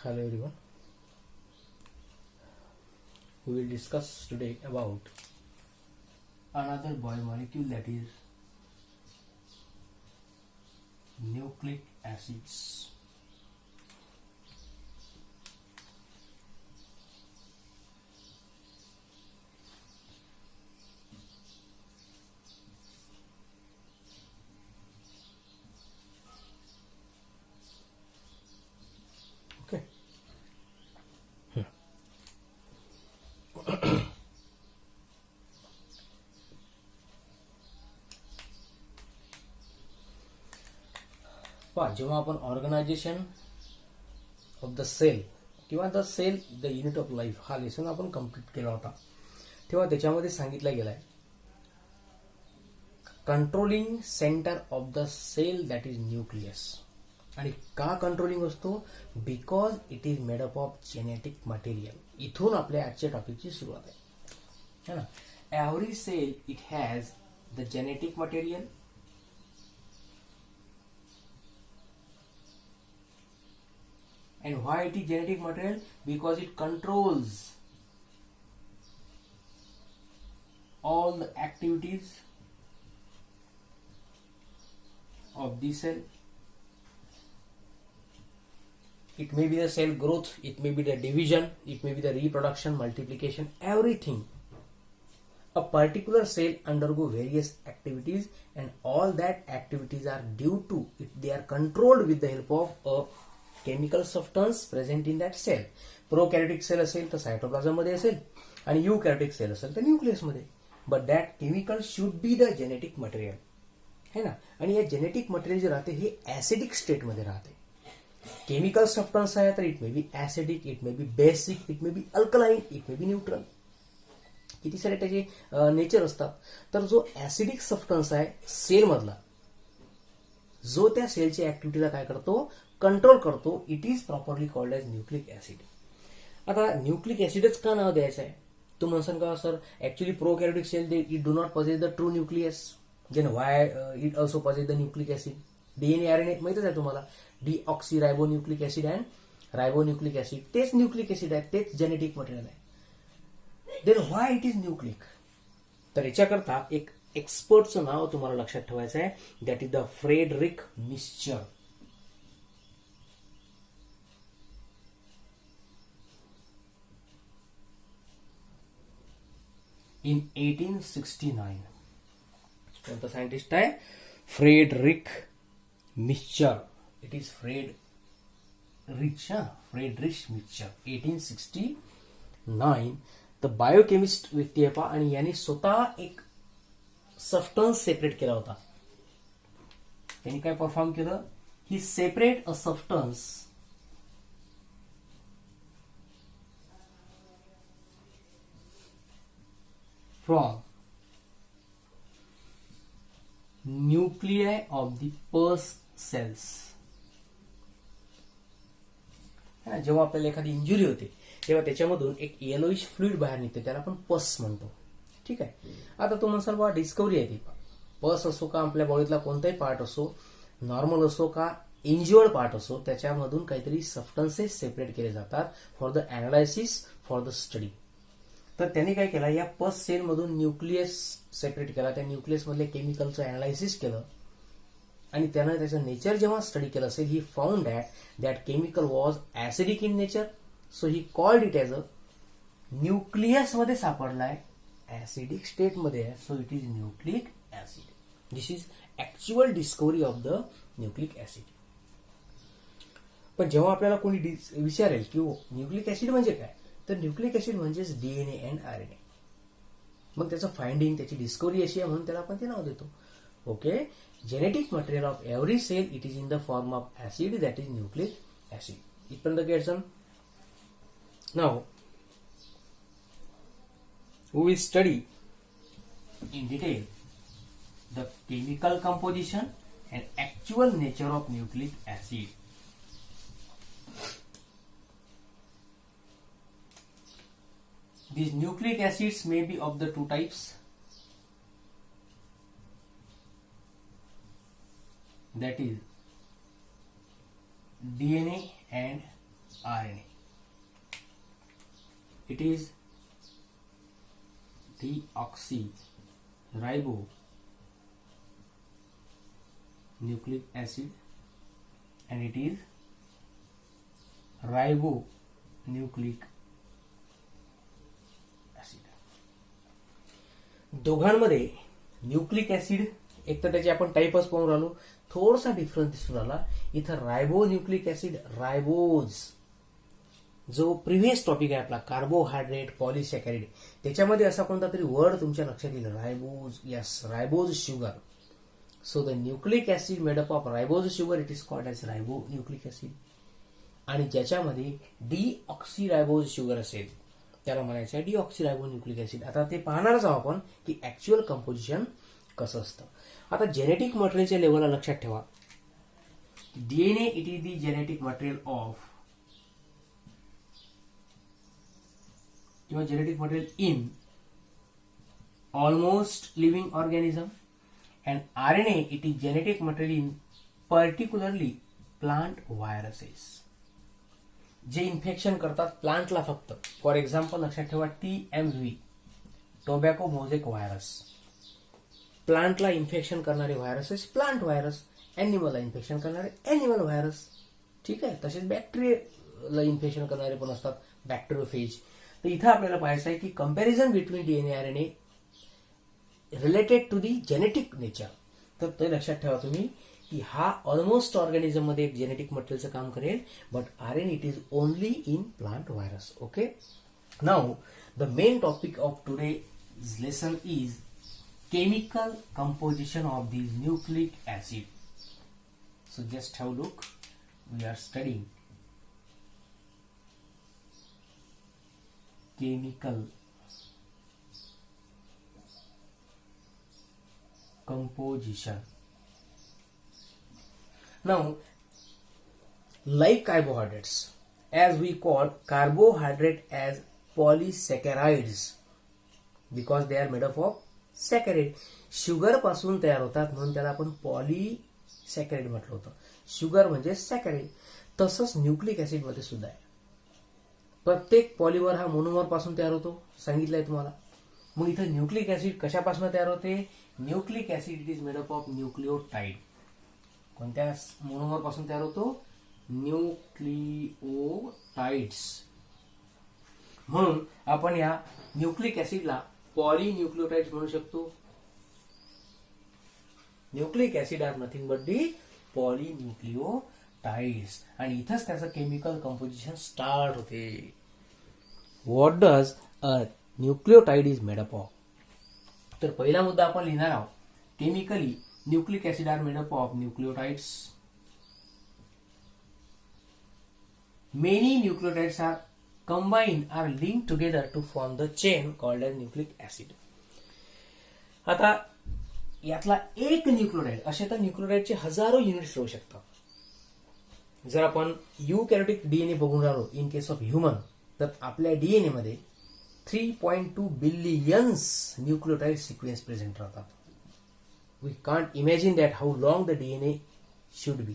Hello everyone. We will discuss today about another biomolecule, that is nucleic acids. Okay. जेव्हा आपण organisation of the cell किंवा the cell the unit of life हा lesson आपण complete केला होता, तेव्हा त्याच्यामध्ये सांगितलं गेलाय controlling centre of the cell, that is nucleus. आणि का कंट्रोलिंग असतो? Because it is made up of genetic material. इथून आपल्या आजच्या टॉपिकची सुरुवात आहे ना. Every cell it has the genetic material, and why it is genetic material? Because it controls all the activities of the cell. It may be the cell growth, it may be the division, it may be the reproduction, multiplication, everything. A particular cell undergo various activities, and all that activities are due to it. They are controlled with the help of a chemical substance present in that cell. Prokaryotic cell असेल तर cytoplasm मध्ये असेल, आणि युकॅरियोटिक sale असेल तर nucleus मध्ये. But that chemical should be the genetic material, है ना. आणि या जेनेटिक मटेरियल जे राहते हे ऍसिडिक स्टेट मध्ये राहते. केमिकल सबस्टन्स आहे तर it may be acidic, it may be basic, it may be alkaline, it may be neutral. किती सारे त्याचे नेचर असतात. तर जो ऍसिडिक सबस्टन्स आहे सेल मधला, जो त्या सेलच्या ऍक्टिव्हिटीला काय करतो? कंट्रोल करतो. It is properly called as nucleic acid. आता न्यूक्लिक ऍसिडच का नाव द्यायचं आहे? तू म्हणसान का sir actually prokaryotic cell they it do not possess the true nucleus, then why it also possess the nucleic acid? DNA RNA माहितच आहे तुम्हाला, deoxyribonucleic acid and ribonucleic acid, तेच न्यूक्लिक ऍसिड आहे, तेच जेनेटिक मटेरियल आहे. Then why it is nucleic? तर याच्याकरता एक एक्सपर्टचं नाव तुम्हाला लक्षात ठेवायचं आहे, that is the Frederick Miescher. In 1869 कोणता सायंटिस्ट आहे? Frederick Miescher. It is Friedrich Miescher. 1869 the biochemist व्यक्ती आहे पहा, आणि याने स्वतः एक सबस्टन्स सेपरेट केला होता. त्यांनी काय परफॉर्म केलं? ही separate a substance from nuclei of the pus cells. जेव्हा आपल्याला एखादी इंजुरी होते तेव्हा त्याच्यामधून एक येलोइश फ्लुइड बाहेर निघते, त्याला आपण पस म्हणतो. ठीक आहे. आता तो म्हणसाल बा डिस्कवरी आहे ती. पस असो का आपल्या बॉडीतला कोणताही पार्ट असो, नॉर्मल असो का इंज्युअर्ड पार्ट असो, त्याच्यामधून काहीतरी सबस्टन्सेस सेपरेट केले जातात for the analysis, for the study. तर त्यांनी काय केलं? या पस सेल मधून न्यूक्लियस सेपरेट केला, त्या न्यूक्लियस मधल्या केमिकलचं अनालायसिस केलं, आणि त्यानं त्याचं नेचर जेव्हा स्टडी केलं असेल, he found that chemical was acidic in nature. So he called it as a nucleus मध्ये सापडलाय, ऍसिडिक स्टेट मध्ये आहे, so it is nucleic acid. This is actual discovery of the nucleic acid. पण जेव्हा आपल्याला कोणी विचारेल की न्यूक्लिक ऍसिड म्हणजे काय, तर न्यूक्लिक ऍसिड म्हणजेच डीएनए अँड आरएनए. मग त्याचं फाइंडिंग, त्याची डिस्कवरी अशी आहे म्हणून त्याला आपण ते नाव देतो. Okay. Genetic material of every cell it is in the form of acid, that is nucleic acid. इथपर्यंत क्लिअर? नाव we will study in detail the chemical composition and actual nature of nucleic acid. These nucleic acids may be of the two types, that is DNA and RNA. It is deoxyribonucleic acid and it is ribonucleic acid. दोघांमध्ये nucleic acid एक तर त्याचे आपण टाईपच पाहून राहिलो, थोडासा difference दिसून आला. इथं रायबोन्यूक्लिक ऍसिड रायबोज, जो प्रिव्हियस टॉपिक आहे आपला कार्बोहायड्रेट पॉलिसॅकॅरिड, त्याच्यामध्ये असा कोणता तरी वर्ड तुमच्या लक्षात येईल, ribose. Yes, ribose sugar. So the nucleic acid made up of ribose sugar it is called as ribonucleic acid. आणि ज्याच्यामध्ये डीऑक्सीरायबोज शुगर असेल त्याला म्हणायचं आहे डीऑक्सीरायबोन्यूक्लिक ऍसिड. आता ते पाहणारच आहोत आपण की ऍक्च्युअल कंपोजिशन कसं असतं. आता जेनेटिक मटेरियलच्या लेवलला लक्षात ठेवा, DNA it is the genetic material of किंवा genetic material in almost living organism and RNA it is genetic material in particularly plant viruses, जे इन्फेक्शन करतात प्लांटला फक्त. फॉर एक्झाम्पल लक्षात ठेवा TMV, टोबॅको मोझेक व्हायरस. प्लांटला इन्फेक्शन करणारे viruses plant virus, ॲनिमलला इन्फेक्शन करणारे ॲनिमल व्हायरस. ठीक आहे. तसेच बॅक्टेरियाला इन्फेक्शन करणारे पण असतात, बॅक्टेरियोफेज. तर इथं आपल्याला पाहायचं आहे की comparison between DNA RNA related to the genetic nature. तर ते लक्षात ठेवा तुम्ही की हा ऑलमोस्ट ऑर्गॅनिझम मध्ये एक जेनेटिक मटेरियलचं काम करेल, but RNA it is only in plant virus. Okay. Now the main topic of today's lesson is chemical composition of these nucleic acid. So just have a look. We are studying chemical composition. Now, like carbohydrates, as we call carbohydrate as polysaccharides because they are made up of saccharide. Sugar पासून तयार होतात म्हणून त्याला आपण पॉलीसॅकॅरिड म्हटलं होतं. Sugar म्हणजे सॅकॅरिड. तसंच न्यूक्लिक ऍसिड मध्ये सुद्धा आहे. प्रत्येक पॉलिमर हा मोनोमर पासून तयार होतो, सांगितलंय तुम्हाला. मग इथं न्यूक्लिक ऍसिड कशापासून तयार होते? Nucleic acid it is made up of nucleotide. कोणत्या मोनोमर पासून तयार होतो? न्यूक्लिओटाइड्स. म्हणून आपण या न्यूक्लिक ऍसिडला पॉलीन्यूक्लियोटाइड्स म्हणू शकतो. Nucleic acid are nothing but the polynucleotides. आणि इथंच त्याचं केमिकल कंपोजिशन स्टार्ट होते. What does a nucleotide is made up of? तर पहिला मुद्दा आपण लिहिणार आहोत. Chemically nucleic acid are made up of nucleotides. Many nucleotides are combine are linked together to form the chain called as nucleic acid. आता यातला एक nucleotide, असे तर न्यूक्लियोटाइडचे हजारो युनिट्स राहू शकतात. जर आपण यूकॅरियोटिक डीएनए बघून राहिलो इन केस ऑफ ह्युमन, तर आपल्या डीएनए मध्ये 3.2 बिलियन्स न्यूक्लियोटाइड सिक्वेन्स प्रेझेंट राहतात. We can't imagine that how long the DNA should be.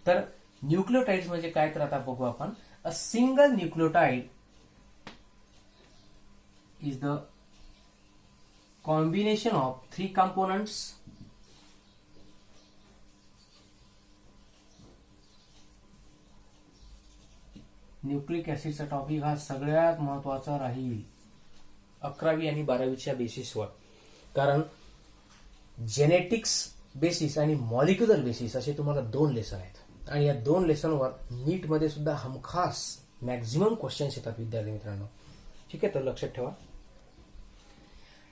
तर न्यूक्लियोटाइड्स म्हणजे काय तर आता बघू आपण. A single nucleotide is the combination of three components. Nucleic ऍसिडचा टॉपिक हा सगळ्यात महत्वाचा राहील 11वी आणि 12वीच्या बेसिसवर. कारण जेनेटिक्स बेसिस आणि मॉलिक्युलर बेसिस असे तुम्हाला 2 लेसन आहेत. आणि या 2 लेसनवर नीट मध्ये सुद्धा हमखास मॅक्झिमम क्वेश्चन्स येतात विद्यार्थी मित्रांनो. ठीक आहे. तर लक्षात ठेवा.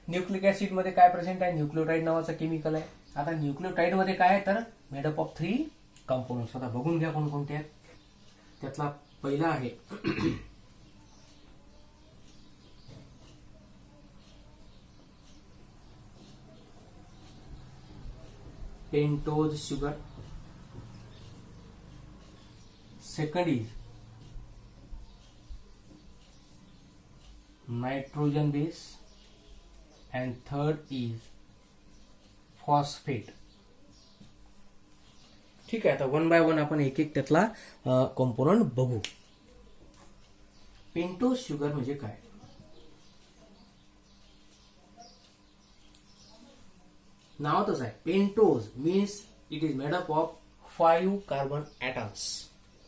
न्यूक्लिक ऍसिड मध्ये काय प्रेझेंट आहे? न्यूक्लियोटाइड नावाचं केमिकल आहे. आता न्यूक्लियोटाइड मध्ये काय आहे? तर मेड अप ऑफ 3 कंपोनंट्स. आता बघून घ्या कोणकोणते आहेत. त्यातला पहिला आहे pentose sugar. Second is nitrogen base and third is phosphate. ठीक आहे. आता वन बाय वन आपण एक एक त्यातला कंपोनंट बघू. पेंटोज शुगर म्हणजे काय? नावातच आहे, pentose means it is made up of 5 carbon atoms.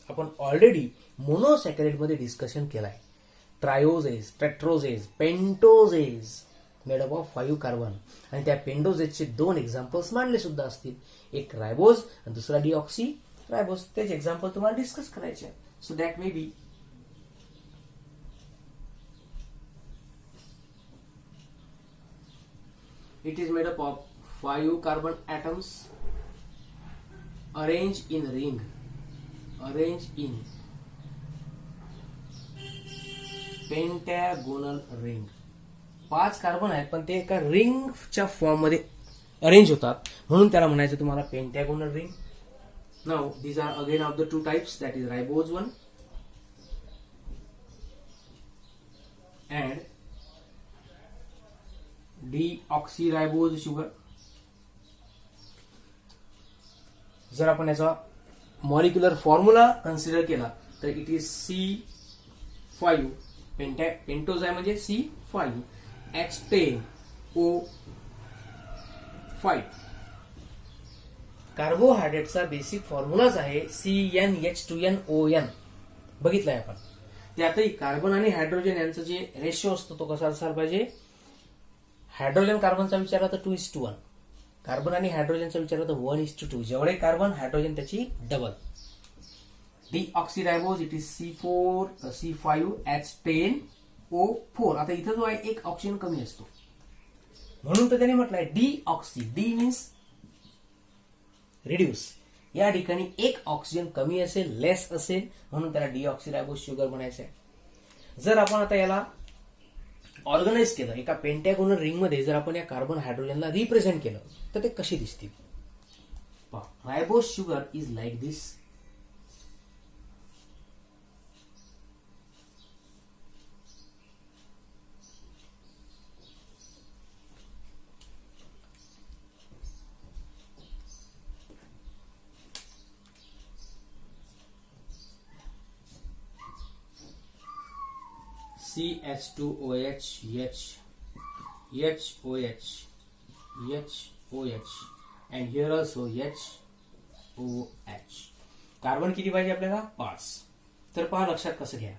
आपण ऑलरेडी मोनोसॅकॅराइड मध्ये डिस्कशन केलाय. Trioses, tetroses, pentoses made up of 5 carbon. आणि त्या पेंटोजेजचे 2 एक्झाम्पल्स मांडले सुद्धा असतील, एक रायबोज आणि दुसरा डिऑक्सी रायबोज. तेच एक्झाम्पल तुम्हाला डिस्कस करायचे. So that may be it is made up of 5 carbon atoms arranged in ring, arranged in pentagonal ring. 5 carbon आहेत पण ते एका रिंगच्या फॉर्म मध्ये अरेंज होतात, म्हणून त्याला म्हणायचं तुम्हाला pentagonal ring. Now these are again of the 2 types, that is ribose one and deoxyribose sugar. जर आपण याचा मॉलिक्युलर फॉर्म्युला कन्सिडर केला तर इट इज C5 पेंटोज आहे म्हणजे C5H10O5. कार्बोहायड्रेटचा बेसिक फॉर्म्युलाच आहे CnH2nOn. बघितलंय आपण. त्यातही कार्बन आणि हायड्रोजन यांचं जे रेशो असतो तो कसा असायला पाहिजे? हायड्रोजन कार्बनचा विचारला तर 2:1, कार्बन आणि हायड्रोजनचा विचारला तर 1:2. जेवढे कार्बन हायड्रोजन त्याची double. Deoxyribose it is C5H10O4. आता इथं जो आहे एक ऑक्सिजन कमी असतो, म्हणून तर त्याने म्हटलंय डिऑक्सी. D means reduce. या ठिकाणी एक ऑक्सिजन कमी असेल, लेस असेल, म्हणून त्याला डिऑक्सीरायबोज शुगर म्हणायचं आहे. जर आपण आता याला ऑर्गनाइज केलं एका पेंटॅगोनल रिंग मध्ये, जर आपण या कार्बन हायड्रोजनला रिप्रेझेंट केलं तर ते कसे दिसतील? Ribose sugar is like this. CH2OH, HOH, HOH, and here also HOH. Carbon किती पाहिजे आपल्याला? 5. तर पहा लक्षात कसं घ्या.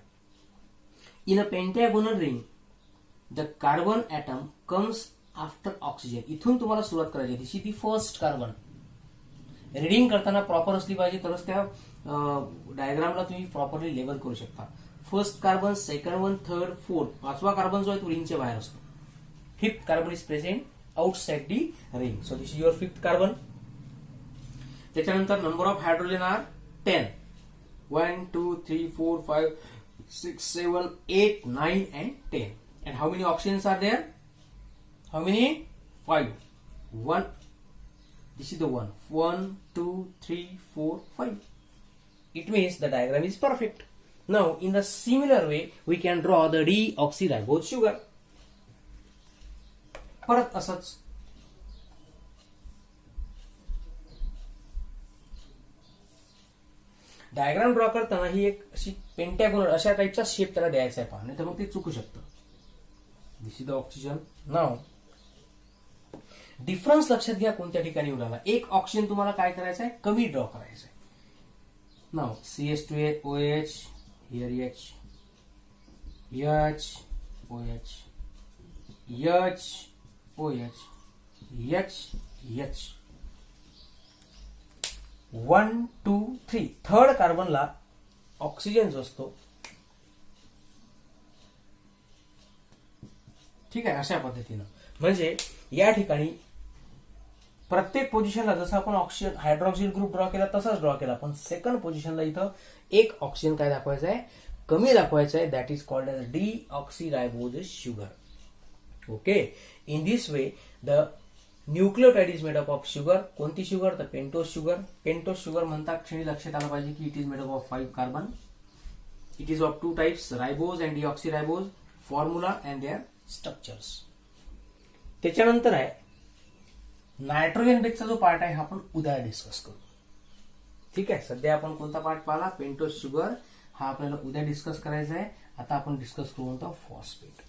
In a pentagonal ring the carbon atom comes after oxygen. इथून तुम्हाला सुरुवात करायची. This is the first carbon. Reading करताना प्रॉपर असली पाहिजे तरच त्या डायग्रामला तुम्ही प्रॉपरली लेबल करू शकता. First carbon, second one, third, fourth. 5वा कार्बन जो आहे तो रिंगच्या बाहेर असतो. 5th carbon is present outside the ring. So this is your 5th carbon. त्याच्यानंतर number of hydrogen are 10. 1, 2, 3, 4, 5, 6, 7, 8, 9 and 10. And how many oxygens are there? How many? 5. 1. This is the one. 1, 2, 3, 4, 5. It means the diagram is perfect. Now, in the similar way, we can draw the deoxyribose sugar. परत असंच. Diagram draw करताना ही एक अशी पेंटॅगोनल अशा टाईपचा shape त्याला द्यायचा आहे, पाहणे तर मग ते चुकू शकतं. This is the oxygen. नाव डिफरन्स लक्षात घ्या कोणत्या ठिकाणी उडाला. एक ऑक्सिजन तुम्हाला काय करायचं आहे? कमी ड्रॉ करायचं आहे. नाव CH2OH, here H, OH, OH, H. 1, 2, 3. Third कार्बनला ऑक्सिजन जो असतो, ठीक आहे, अशा पद्धतीनं. म्हणजे या ठिकाणी प्रत्येक पोझिशनला जसं आपण ऑक्सिजन हायड्रॉक्सिल ग्रुप ड्रॉ केला तसाच ड्रॉ केला, पण सेकंड पोझिशनला इथं एक ऑक्सिजन काय दाखवायचं आहे? कमी दाखवायचं आहे. That is called as deoxyribose sugar. Okay. In this way the nucleotide is made up of sugar. कोणती शुगर? तर पेंटोज शुगर. पेंटोज शुगर म्हणता क्षणी लक्षात आलं पाहिजे की it is made up of 5 carbon. It is of 2 types, ribose and deoxyribose. Formula and their structures. त्याच्यानंतर आहे नायट्रोजन बेसचा जो पार्ट आहे हा आपण उद्या डिस्कस करू. ठीक आहे. सध्या आपण कोणता पार्ट पाहिला? Pentose sugar. हा आपल्याला उद्या डिस्कस करायचा आहे. आता आपण डिस्कस करू म्हणतो फॉस्फेट.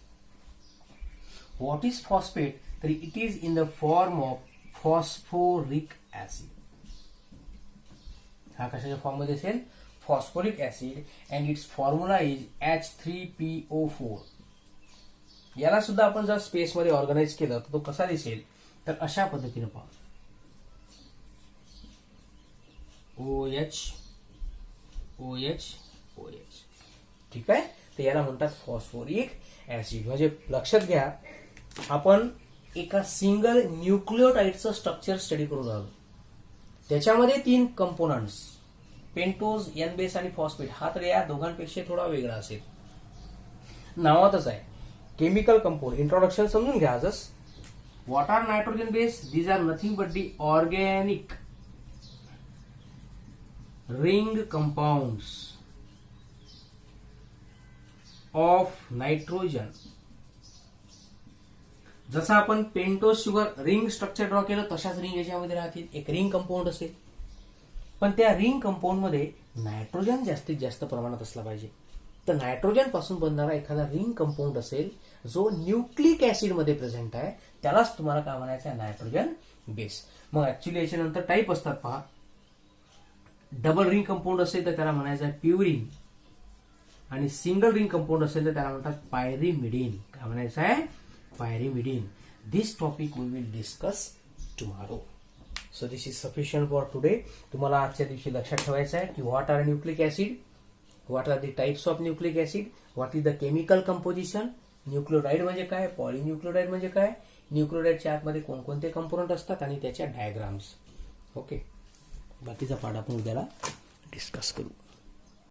What is phosphate? तर it is in the form of phosphoric acid. हा कशाच्या फॉर्म मध्ये असेल? Phosphoric acid. And its formula is H3PO4. याला सुद्धा आपण जर स्पेस मध्ये ऑर्गनाइज केलं तर तो कसा दिसेल? तर अशा पद्धतीने पहा. OH OH OH. ठीक आहे. तर याला म्हणतात फॉस्फोरिक ऍसिड. म्हणजे लक्षात घ्या, आपण एका सिंगल न्यूक्लिओटाइडचं स्ट्रक्चर स्टडी करून राहिलो. त्याच्यामध्ये 3 कंपोनंट्स, पेंटोज, एन बेस आणि फॉस्फेट. हा तर या दोघांपेक्षा थोडा वेगळा असेल. नावातच आहे केमिकल कंपाऊंड. इंट्रोडक्शन समजून घ्या आजच. What are nitrogen base? These are nothing but the organic ring compounds of nitrogen. जसं आपण pentose sugar ring structure draw केलं तशाच रिंग याच्यामध्ये राहतील. एक रिंग कंपाऊंड असेल, पण त्या रिंग कंपाऊंड मध्ये नायट्रोजन जास्तीत जास्त प्रमाणात असला पाहिजे. तर नायट्रोजन पासून बनणारा एखादा रिंग कंपाऊंड असेल जो न्यूक्लिक ऍसिड मध्ये प्रेझेंट आहे, त्यालाच तुम्हाला काय म्हणायचं आहे? Nitrogen base. मग ऍक्च्युली याच्यानंतर टाईप असतात पहा. डबल रिंग कंपाऊंड असेल तर त्याला म्हणायचं आहे प्युरिन, आणि सिंगल रिंग कंपाऊंड असेल तर त्याला म्हणतात पायरिमिडीन. काय म्हणायचं आहे? Pyrimidine. This topic we will discuss tomorrow. So this is sufficient for today. तुम्हाला आजच्या दिवशी लक्षात ठेवायचं आहे की what are nucleic acid, what are the types of nucleic acid, what is the chemical composition, nucleotide म्हणजे काय, पॉलिन्यूक्लिओटाइड म्हणजे काय, न्यूक्लिओटाइडच्या आतमध्ये कोणकोणते कंपोनंट असतात आणि त्याच्या डायग्राम्स. ओके, बाकीचा पार्ट आपण उद्याला डिस्कस करू.